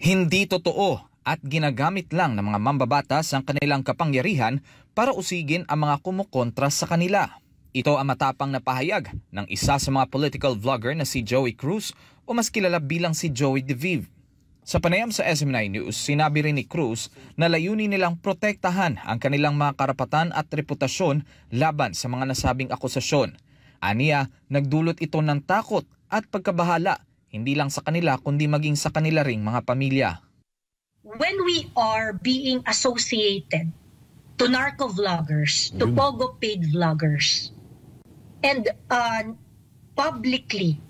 Hindi totoo at ginagamit lang ng mga mambabatas ang kanilang kapangyarihan para usigin ang mga kumukontra sa kanila. Ito ang matapang na pahayag ng isa sa mga political vlogger na si Joey Cruz o mas kilala bilang si Joey DeVive. Sa panayam sa SM9 News, sinabi rin ni Cruz na layunin nilang protektahan ang kanilang mga karapatan at reputasyon laban sa mga nasabing akusasyon. Aniya, nagdulot ito ng takot at pagkabahala, hindi lang sa kanila kundi maging sa kanila ring mga pamilya. When we are being associated to narco-vloggers, to Pogo-paid vloggers, and publicly,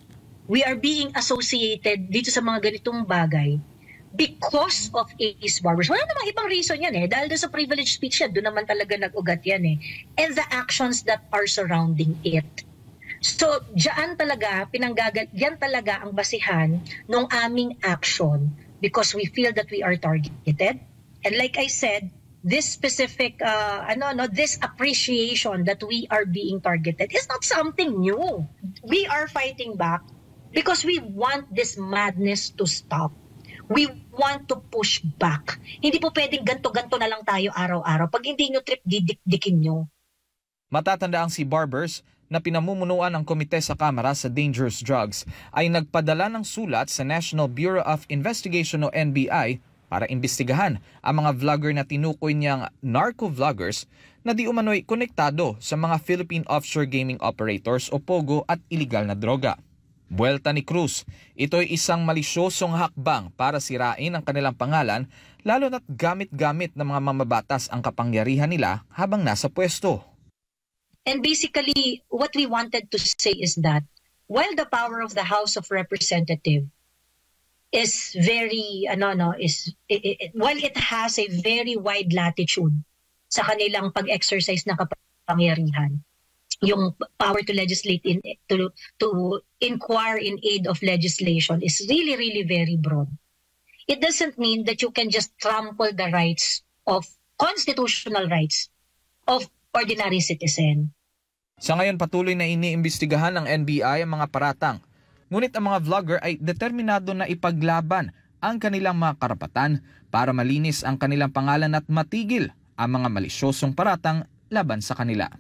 we are being associated dito sa mga ganitong bagay because of Ace Barbers. Wala namang ibang reason yan dahil doon sa privilege speech yan, doon naman talaga nag-ugat yan and the actions that are surrounding it. So, diyan talaga, yan talaga ang basihan ng aming action because we feel that we are targeted. And like I said, this specific, this appreciation that we are being targeted is not something new. We are fighting back because we want this madness to stop. We want to push back. Hindi po pwedeng ganto-ganto na lang tayo araw-araw. Pag hindi nyo trip, didikdikin nyo. Matatanda ang si Barbers na pinamumunuan ng komite sa Kamara sa Dangerous Drugs ay nagpadala ng sulat sa National Bureau of Investigation o NBI para imbestigahan ang mga vlogger na tinukoy niyang narco-vloggers na di umano'y konektado sa mga Philippine Offshore Gaming Operators o POGO at iligal na droga. Buwelta ni Cruz, ito'y isang malisyosong hakbang para sirain ang kanilang pangalan lalo na't gamit-gamit ng mga mamabatas ang kapangyarihan nila habang nasa pwesto. And basically, what we wanted to say is that while the power of the House of Representatives is very, while it has a very wide latitude sa kanilang pag-exercise ng kapangyarihan, yung power to legislate to inquire in aid of legislation is really, really very broad. It doesn't mean that you can just trample the rights of constitutional rights of ordinary citizen. Sa ngayon patuloy na iniimbestigahan ng NBI ang mga paratang. Ngunit ang mga vlogger ay determinado na ipaglaban ang kanilang mga karapatan para malinis ang kanilang pangalan at matigil ang mga malisyosong paratang laban sa kanila.